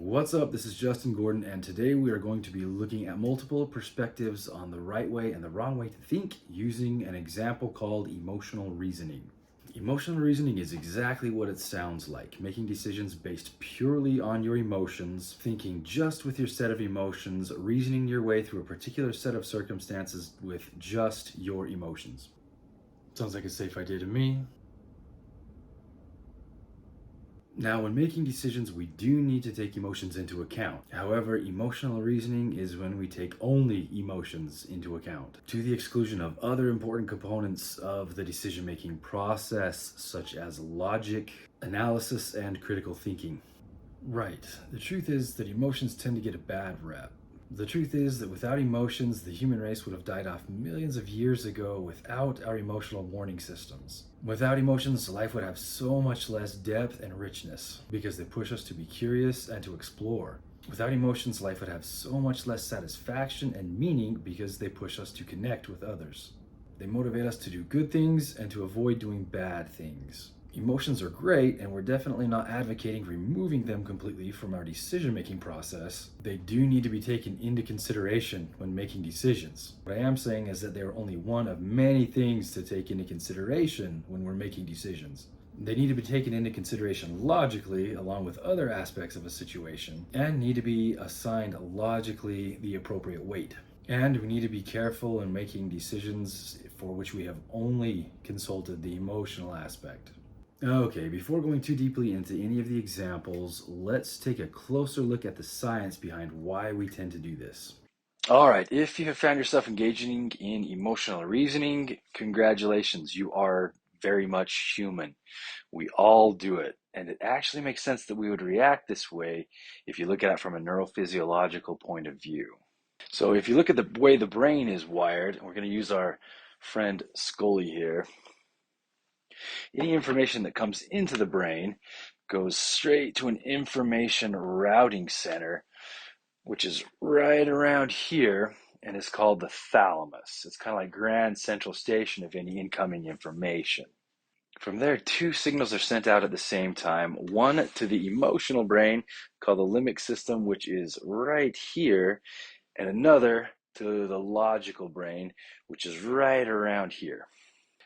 What's up? This is Justin Gordon, and today we are going to be looking at multiple perspectives on the right way and the wrong way to think using an example called emotional reasoning. Emotional reasoning is exactly what it sounds like, making decisions based purely on your emotions, thinking just with your set of emotions, reasoning your way through a particular set of circumstances with just your emotions. Sounds like a safe idea to me. Now, when making decisions, we do need to take emotions into account. However, emotional reasoning is when we take only emotions into account, to the exclusion of other important components of the decision-making process, such as logic, analysis, and critical thinking. Right. The truth is that emotions tend to get a bad rep. The truth is that without emotions, the human race would have died off millions of years ago without our emotional warning systems. Without emotions, life would have so much less depth and richness because they push us to be curious and to explore. Without emotions, life would have so much less satisfaction and meaning because they push us to connect with others. They motivate us to do good things and to avoid doing bad things. Emotions are great, and we're definitely not advocating removing them completely from our decision-making process. They do need to be taken into consideration when making decisions. What I am saying is that they are only one of many things to take into consideration when we're making decisions. They need to be taken into consideration logically, along with other aspects of a situation, and need to be assigned logically the appropriate weight. And we need to be careful in making decisions for which we have only consulted the emotional aspect. Okay, before going too deeply into any of the examples, let's take a closer look at the science behind why we tend to do this. All right, if you have found yourself engaging in emotional reasoning, congratulations, you are very much human. We all do it, and it actually makes sense that we would react this way if you look at it from a neurophysiological point of view. So if you look at the way the brain is wired, and we're going to use our friend Scully here, any information that comes into the brain goes straight to an information routing center, which is right around here and is called the thalamus. It's kind of like grand central station of any incoming information. From there, two signals are sent out at the same time, one to the emotional brain called the limbic system, which is right here, and another to the logical brain, which is right around here.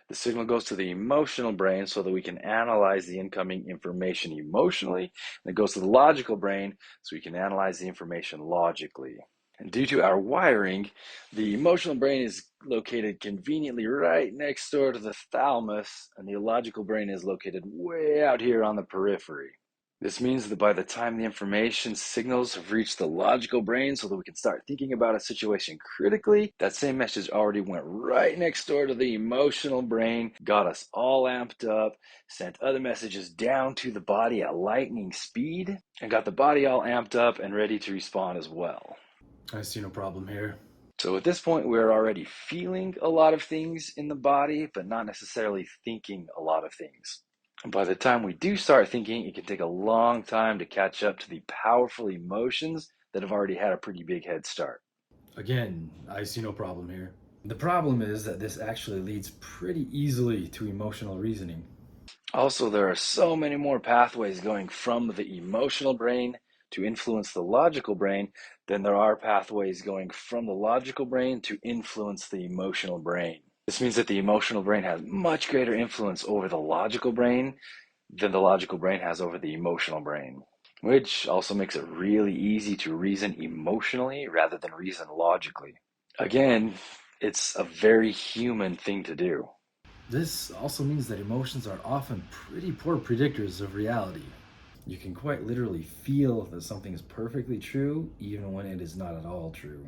The signal goes to the emotional brain so that we can analyze the incoming information emotionally, and it goes to the logical brain so we can analyze the information logically. And due to our wiring, the emotional brain is located conveniently right next door to the thalamus, and the logical brain is located way out here on the periphery. This means that by the time the information signals have reached the logical brain so that we can start thinking about a situation critically, that same message already went right next door to the emotional brain, got us all amped up, sent other messages down to the body at lightning speed, and got the body all amped up and ready to respond as well. I see no problem here. So at this point, we're already feeling a lot of things in the body, but not necessarily thinking a lot of things. And by the time we do start thinking, it can take a long time to catch up to the powerful emotions that have already had a pretty big head start. Again, I see no problem here. The problem is that this actually leads pretty easily to emotional reasoning. Also, there are so many more pathways going from the emotional brain to influence the logical brain than there are pathways going from the logical brain to influence the emotional brain. This means that the emotional brain has much greater influence over the logical brain than the logical brain has over the emotional brain, which also makes it really easy to reason emotionally rather than reason logically. Again, it's a very human thing to do. This also means that emotions are often pretty poor predictors of reality. You can quite literally feel that something is perfectly true even when it is not at all true.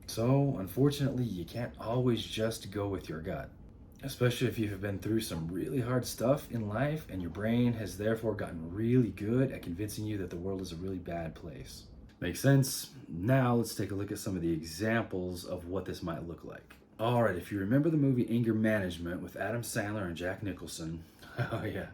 So, unfortunately, you can't always just go with your gut, especially if you have been through some really hard stuff in life and your brain has therefore gotten really good at convincing you that the world is a really bad place. Makes sense? Now let's take a look at some of the examples of what this might look like. All right, if you remember the movie Anger Management with Adam Sandler and Jack Nicholson, oh yeah,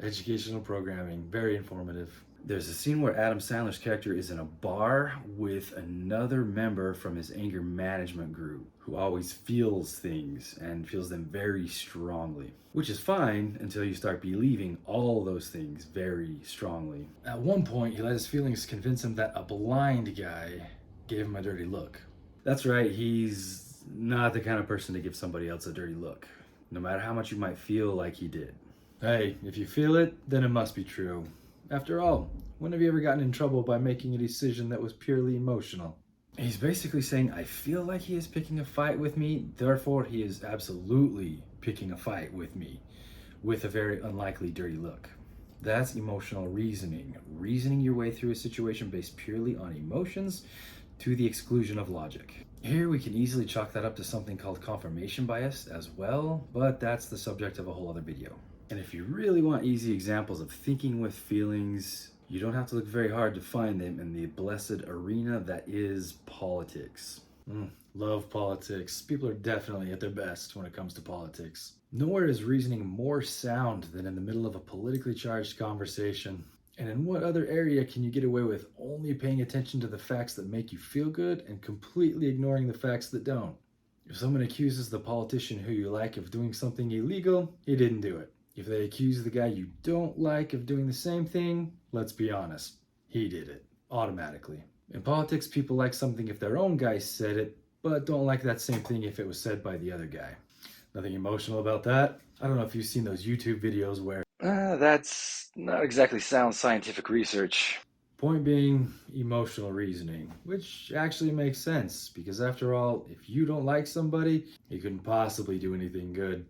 educational programming, very informative. There's a scene where Adam Sandler's character is in a bar with another member from his anger management group who always feels things and feels them very strongly, which is fine until you start believing all those things very strongly. At one point, he let his feelings convince him that a blind guy gave him a dirty look. That's right, he's not the kind of person to give somebody else a dirty look, no matter how much you might feel like he did. Hey, if you feel it, then it must be true. After all, when have you ever gotten in trouble by making a decision that was purely emotional? He's basically saying, I feel like he is picking a fight with me, therefore he is absolutely picking a fight with me, with a very unlikely dirty look. That's emotional reasoning. Reasoning your way through a situation based purely on emotions to the exclusion of logic. Here we can easily chalk that up to something called confirmation bias as well, but that's the subject of a whole other video. And if you really want easy examples of thinking with feelings, you don't have to look very hard to find them in the blessed arena that is politics. Love politics. People are definitely at their best when it comes to politics. Nowhere is reasoning more sound than in the middle of a politically charged conversation. And in what other area can you get away with only paying attention to the facts that make you feel good and completely ignoring the facts that don't? If someone accuses the politician who you like of doing something illegal, he didn't do it. If they accuse the guy you don't like of doing the same thing, let's be honest, he did it, automatically. In politics, people like something if their own guy said it, but don't like that same thing if it was said by the other guy. Nothing emotional about that. I don't know if you've seen those YouTube videos where That's not exactly sound scientific research. point being, emotional reasoning, which actually makes sense, because after all, if you don't like somebody, you couldn't possibly do anything good.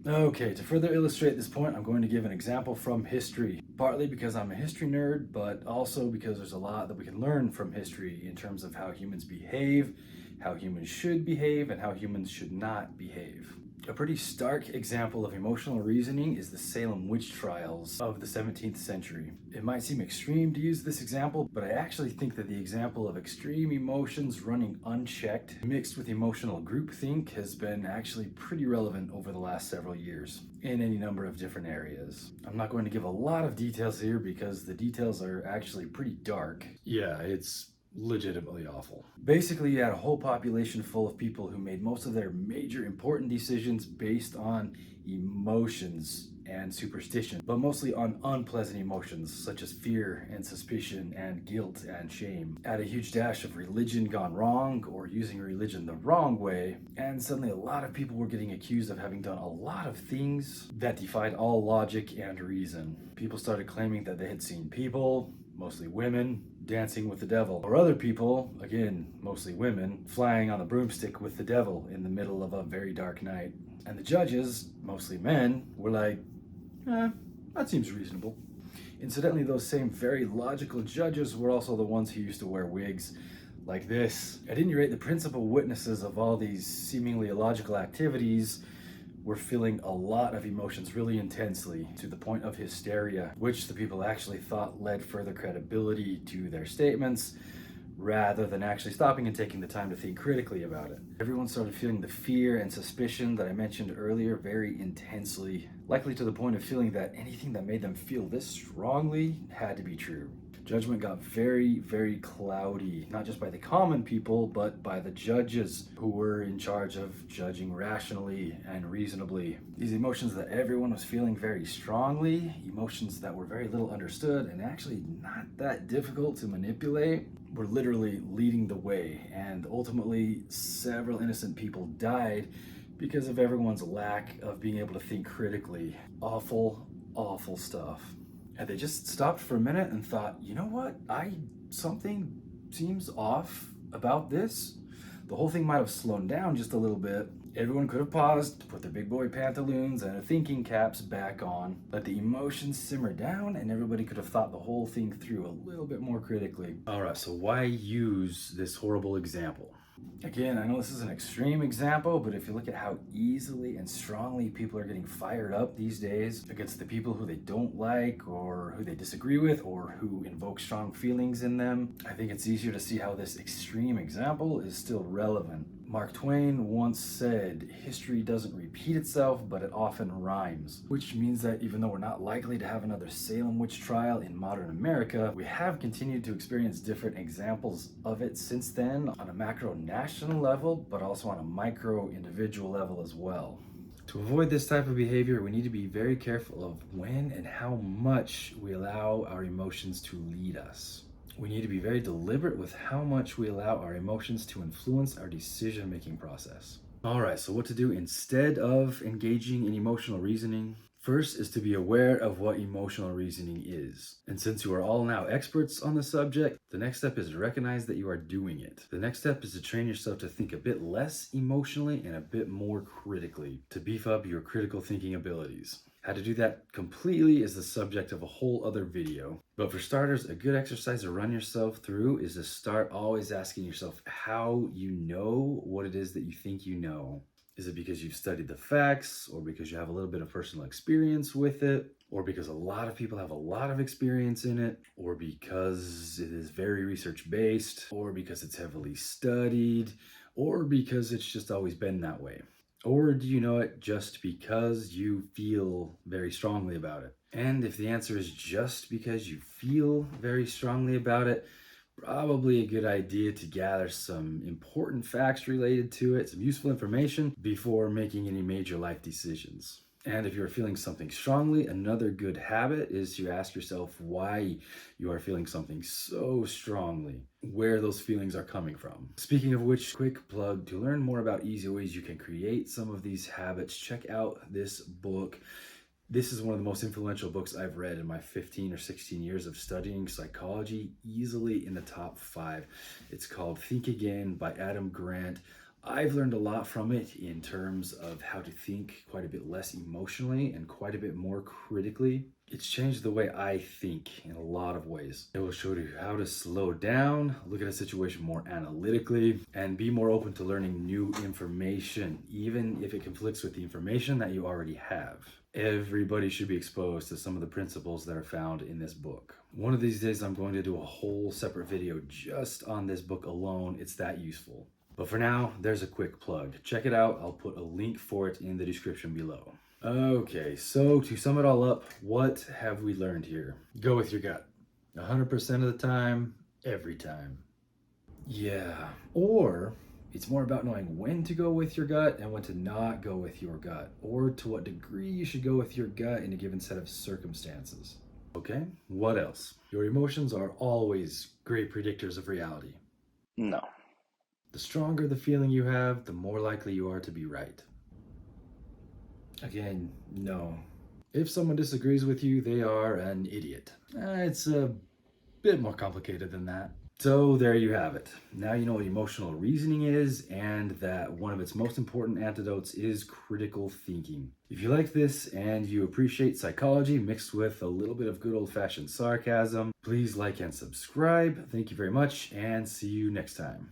Okay, to further illustrate this point, I'm going to give an example from history, partly because I'm a history nerd, but also because there's a lot that we can learn from history in terms of how humans behave, how humans should behave, and how humans should not behave. A pretty stark example of emotional reasoning is the Salem witch trials of the 17th century. It might seem extreme to use this example, but I actually think that the example of extreme emotions running unchecked, mixed with emotional groupthink, has been actually pretty relevant over the last several years in any number of different areas. I'm not going to give a lot of details here because the details are actually pretty dark. Yeah, it's legitimately awful. Basically, you had a whole population full of people who made most of their major important decisions based on emotions and superstition, but mostly on unpleasant emotions such as fear and suspicion and guilt and shame. Add a huge dash of religion gone wrong or using religion the wrong way, and suddenly a lot of people were getting accused of having done a lot of things that defied all logic and reason. People started claiming that they had seen people, mostly women, dancing with the devil, or other people, again, mostly women, flying on a broomstick with the devil in the middle of a very dark night. And the judges, mostly men, were like, that seems reasonable. Incidentally, those same very logical judges were also the ones who used to wear wigs like this. At any rate, the principal witnesses of all these seemingly illogical activities were feeling a lot of emotions really intensely to the point of hysteria, which the people actually thought led further credibility to their statements rather than actually stopping and taking the time to think critically about it. Everyone started feeling the fear and suspicion that I mentioned earlier very intensely, likely to the point of feeling that anything that made them feel this strongly had to be true. Judgment got very, very cloudy, not just by the common people, but by the judges who were in charge of judging rationally and reasonably. These emotions that everyone was feeling very strongly, emotions that were very little understood and actually not that difficult to manipulate, were literally leading the way, and ultimately several innocent people died because of everyone's lack of being able to think critically. Awful, awful stuff. And they just stopped for a minute and thought, you know what? Something seems off about this. The whole thing might have slowed down just a little bit. Everyone could have paused, put their big boy pantaloons and their thinking caps back on, let the emotions simmer down, and everybody could have thought the whole thing through a little bit more critically. All right, so why use this horrible example? Again, I know this is an extreme example, but if you look at how easily and strongly people are getting fired up these days against the people who they don't like or who they disagree with or who invoke strong feelings in them, I think it's easier to see how this extreme example is still relevant. Mark Twain once said, "History doesn't repeat itself, but it often rhymes," which means that even though we're not likely to have another Salem witch trial in modern America, we have continued to experience different examples of it since then on a macro national level, but also on a micro individual level as well. To avoid this type of behavior, we need to be very careful of when and how much we allow our emotions to lead us. We need to be very deliberate with how much we allow our emotions to influence our decision-making process. All right, so what to do instead of engaging in emotional reasoning? First is to be aware of what emotional reasoning is. And since you are all now experts on the subject, the next step is to recognize that you are doing it. The next step is to train yourself to think a bit less emotionally and a bit more critically, to beef up your critical thinking abilities. How to do that completely is the subject of a whole other video. But for starters, a good exercise to run yourself through is to start always asking yourself how you know what it is that you think you know. Is it because you've studied the facts, or because you have a little bit of personal experience with it, or because a lot of people have a lot of experience in it, or because it is very research based, or because it's heavily studied, or because it's just always been that way? Or do you know it just because you feel very strongly about it? And if the answer is just because you feel very strongly about it, probably a good idea to gather some important facts related to it, some useful information before making any major life decisions. And if you're feeling something strongly, another good habit is to ask yourself why you are feeling something so strongly, where those feelings are coming from. Speaking of which, quick plug: to learn more about easy ways you can create some of these habits, check out this book. This is one of the most influential books I've read in my 15 or 16 years of studying psychology, easily in the top 5. It's called Think Again by Adam Grant. I've learned a lot from it in terms of how to think quite a bit less emotionally and quite a bit more critically. It's changed the way I think in a lot of ways. It will show you how to slow down, look at a situation more analytically, and be more open to learning new information, even if it conflicts with the information that you already have. Everybody should be exposed to some of the principles that are found in this book. One of these days, I'm going to do a whole separate video just on this book alone. It's that useful. But for now, there's a quick plug. Check it out. I'll put a link for it in the description below. Okay, so to sum it all up, what have we learned here? Go with your gut. 100% of the time, every time. Yeah, or it's more about knowing when to go with your gut and when to not go with your gut, or to what degree you should go with your gut in a given set of circumstances. Okay, what else? Your emotions are always great predictors of reality. No. The stronger the feeling you have, the more likely you are to be right. Again, no. If someone disagrees with you, they are an idiot. It's a bit more complicated than that. So there you have it. Now you know what emotional reasoning is, and that one of its most important antidotes is critical thinking. If you like this and you appreciate psychology mixed with a little bit of good old-fashioned sarcasm, please like and subscribe. Thank you very much, and see you next time.